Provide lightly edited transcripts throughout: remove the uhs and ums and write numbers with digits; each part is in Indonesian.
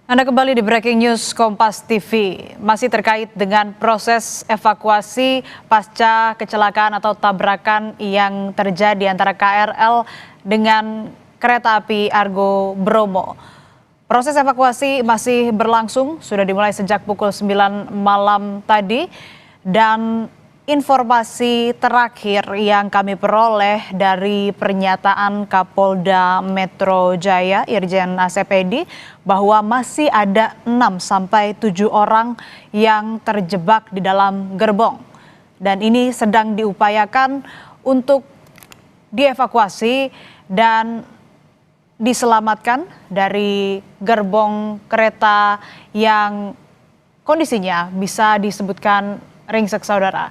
Anda kembali di Breaking News Kompas TV, masih terkait dengan proses evakuasi pasca kecelakaan atau tabrakan yang terjadi antara KRL dengan kereta api Argo Bromo. Proses evakuasi masih berlangsung, sudah dimulai sejak pukul 9 malam tadi, dan informasi terakhir yang kami peroleh dari pernyataan Kapolda Metro Jaya Irjen Asep Edi bahwa masih ada 6 sampai 7 orang yang terjebak di dalam gerbong. Dan ini sedang diupayakan untuk dievakuasi dan diselamatkan dari gerbong kereta yang kondisinya bisa disebutkan ringsek, saudara.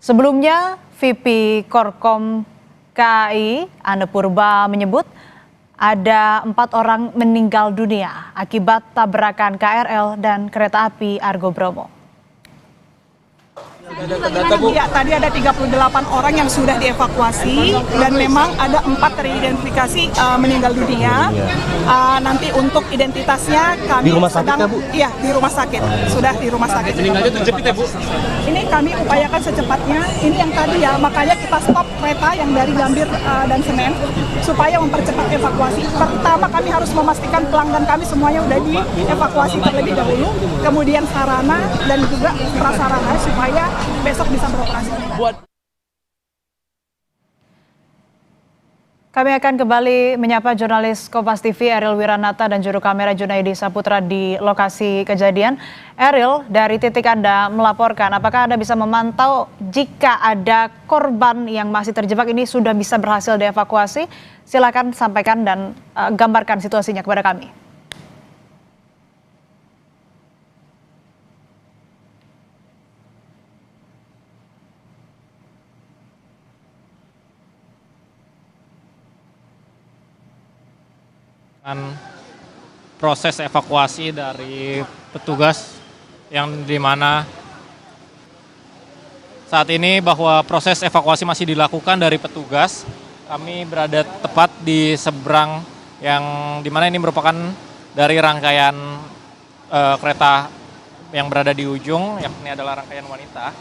Sebelumnya, VP Korkom KAI Ane Purba menyebut ada 4 orang meninggal dunia akibat tabrakan KRL dan kereta api Argo Bromo. Ya, tadi ada 38 orang yang sudah dievakuasi dan memang ada 4 teridentifikasi meninggal dunia. Nanti untuk identitasnya kami di rumah sakit sedang, ya, Bu? Iya, di rumah sakit. Sudah di rumah sakit. Meninggalnya terjepit ya, Bu? Ini kami upayakan secepatnya. Ini yang tadi ya, makanya kita stop kereta yang dari Gambir dan Senen supaya mempercepat evakuasi. Pertama kami harus memastikan pelanggan kami semuanya udah dievakuasi terlebih dahulu, kemudian sarana dan juga prasarana supaya besok bisa beroperasi. Kami akan kembali menyapa jurnalis Kompas TV Ariel Wiranata dan juru kamera Junaidi Saputra di lokasi kejadian. Ariel, dari titik Anda melaporkan, apakah Anda bisa memantau jika ada korban yang masih terjebak ini sudah bisa berhasil dievakuasi? Silakan sampaikan dan gambarkan situasinya kepada kami. Proses evakuasi dari petugas yang dimana saat ini bahwa proses evakuasi masih dilakukan dari petugas. Kami berada tepat di seberang yang dimana ini merupakan dari rangkaian kereta yang berada di ujung, yakni adalah rangkaian wanita,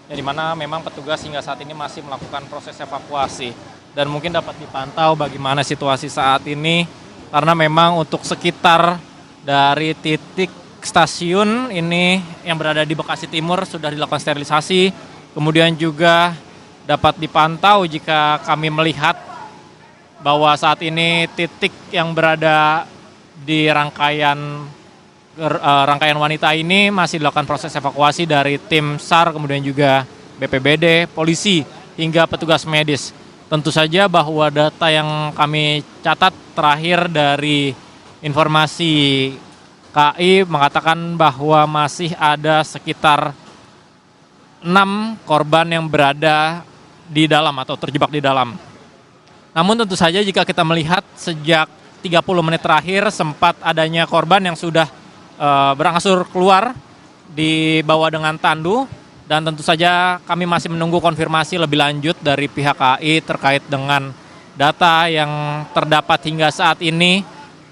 yang dimana memang petugas hingga saat ini masih melakukan proses evakuasi. Dan mungkin dapat dipantau bagaimana situasi saat ini, karena memang untuk sekitar dari titik stasiun ini yang berada di Bekasi Timur sudah dilakukan sterilisasi. Kemudian juga dapat dipantau jika kami melihat bahwa saat ini titik yang berada di rangkaian wanita ini masih dilakukan proses evakuasi dari tim SAR, kemudian juga BPBD, polisi, hingga petugas medis. Tentu saja bahwa data yang kami catat terakhir dari informasi KAI mengatakan bahwa masih ada sekitar 6 korban yang berada di dalam atau terjebak di dalam. Namun tentu saja jika kita melihat sejak 30 menit terakhir sempat adanya korban yang sudah berangsur keluar dibawa dengan tandu. Dan tentu saja kami masih menunggu konfirmasi lebih lanjut dari pihak KAI terkait dengan data yang terdapat hingga saat ini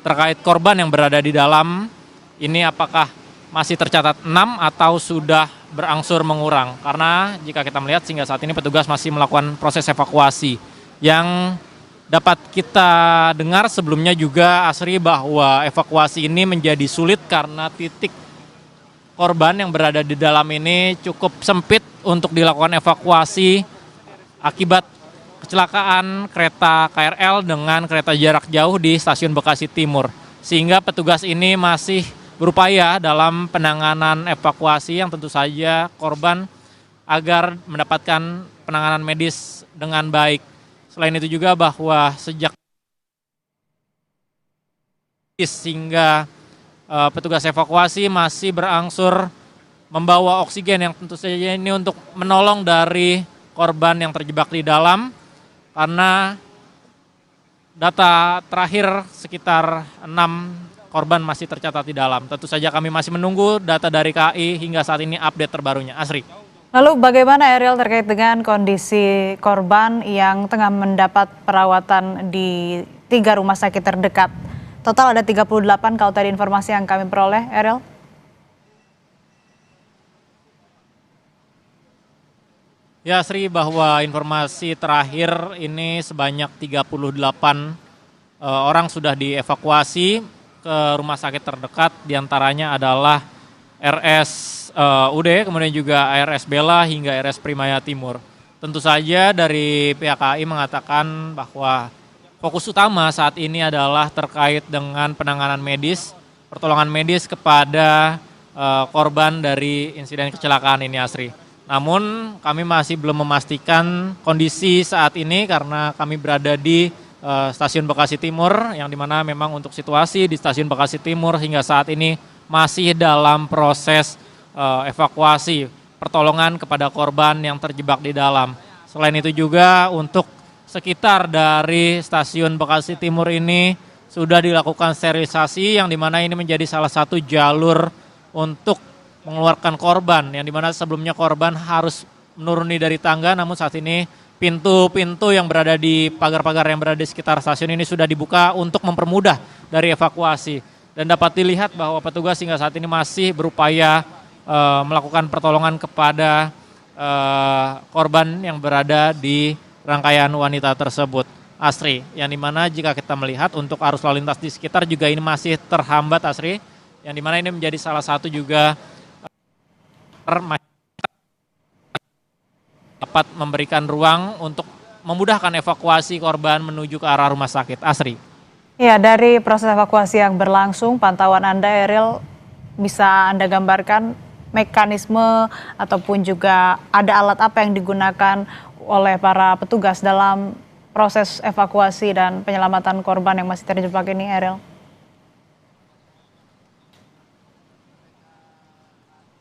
terkait korban yang berada di dalam. Ini apakah masih tercatat 6 atau sudah berangsur mengurang. Karena jika kita melihat hingga saat ini petugas masih melakukan proses evakuasi. Yang dapat kita dengar sebelumnya juga, Asri, bahwa evakuasi ini menjadi sulit karena titik korban yang berada di dalam ini cukup sempit untuk dilakukan evakuasi akibat kecelakaan kereta KRL dengan kereta jarak jauh di stasiun Bekasi Timur. Sehingga petugas ini masih berupaya dalam penanganan evakuasi yang tentu saja korban agar mendapatkan penanganan medis dengan baik. Selain itu juga bahwa sejak hingga petugas evakuasi masih berangsur membawa oksigen yang tentu saja ini untuk menolong dari korban yang terjebak di dalam, karena data terakhir sekitar 6 korban masih tercatat di dalam. Tentu saja kami masih menunggu data dari KAI hingga saat ini update terbarunya. Asri. Lalu bagaimana Ariel terkait dengan kondisi korban yang tengah mendapat perawatan di 3 rumah sakit terdekat? Total ada 38 kalau tadi informasi yang kami peroleh, Eril. Ya Sri, bahwa informasi terakhir ini sebanyak 38 orang sudah dievakuasi ke rumah sakit terdekat, diantaranya adalah RSUD, kemudian juga RS Bella hingga RS Primaya Timur. Tentu saja dari pihak KAI mengatakan bahwa fokus utama saat ini adalah terkait dengan penanganan medis, pertolongan medis kepada korban dari insiden kecelakaan ini, Asri. Namun kami masih belum memastikan kondisi saat ini karena kami berada di Stasiun Bekasi Timur, yang dimana memang untuk situasi di Stasiun Bekasi Timur hingga saat ini masih dalam proses evakuasi, pertolongan kepada korban yang terjebak di dalam. Selain itu juga untuk sekitar dari Stasiun Bekasi Timur ini sudah dilakukan sterilisasi, yang dimana ini menjadi salah satu jalur untuk mengeluarkan korban, yang dimana sebelumnya korban harus menuruni dari tangga, namun saat ini pintu-pintu yang berada di pagar-pagar yang berada di sekitar stasiun ini sudah dibuka untuk mempermudah dari evakuasi. Dan dapat dilihat bahwa petugas hingga saat ini masih berupaya melakukan pertolongan kepada korban yang berada di rangkaian wanita tersebut. Asri, yang dimana jika kita melihat untuk arus lalu lintas di sekitar juga ini masih terhambat, Asri, yang dimana ini menjadi salah satu juga dapat memberikan ruang untuk memudahkan evakuasi korban menuju ke arah rumah sakit. Asri. Ya, dari proses evakuasi yang berlangsung, pantauan Anda, Eril, bisa Anda gambarkan mekanisme ataupun juga ada alat apa yang digunakan oleh para petugas dalam proses evakuasi dan penyelamatan korban yang masih terjebak ini, Eril?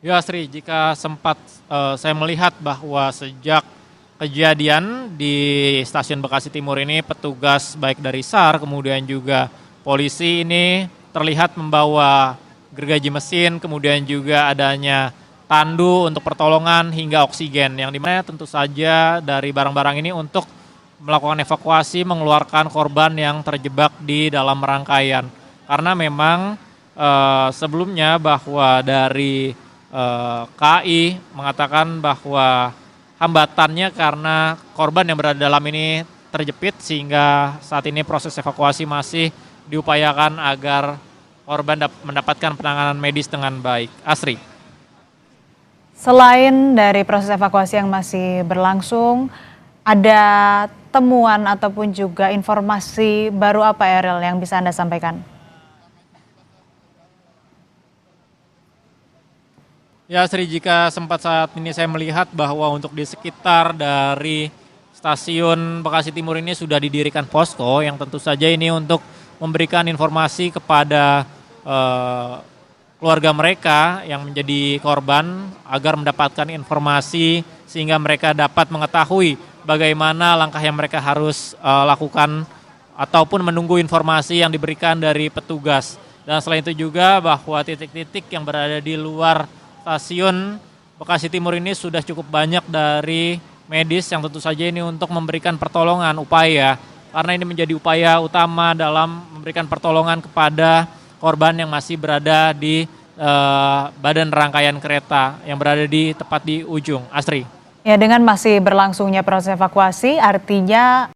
Ya Sri, jika sempat saya melihat bahwa sejak kejadian di Stasiun Bekasi Timur ini, petugas baik dari SAR kemudian juga polisi ini terlihat membawa gergaji mesin, kemudian juga adanya tandu untuk pertolongan hingga oksigen, yang dimana tentu saja dari barang-barang ini untuk melakukan evakuasi, mengeluarkan korban yang terjebak di dalam rangkaian. Karena memang sebelumnya bahwa dari KAI mengatakan bahwa hambatannya karena korban yang berada dalam ini terjepit, sehingga saat ini proses evakuasi masih diupayakan agar korban mendapatkan penanganan medis dengan baik. Asri. Selain dari proses evakuasi yang masih berlangsung, ada temuan ataupun juga informasi baru apa, Eril, yang bisa Anda sampaikan? Ya Sri, jika sempat saat ini saya melihat bahwa untuk di sekitar dari Stasiun Bekasi Timur ini sudah didirikan posko, yang tentu saja ini untuk memberikan informasi kepada keluarga mereka yang menjadi korban agar mendapatkan informasi sehingga mereka dapat mengetahui bagaimana langkah yang mereka harus lakukan ataupun menunggu informasi yang diberikan dari petugas. Dan selain itu juga bahwa titik-titik yang berada di luar Stasiun Bekasi Timur ini sudah cukup banyak dari medis yang tentu saja ini untuk memberikan pertolongan upaya, karena ini menjadi upaya utama dalam memberikan pertolongan kepada korban yang masih berada di badan rangkaian kereta yang berada di tepat di ujung. Asri. Ya, dengan masih berlangsungnya proses evakuasi, artinya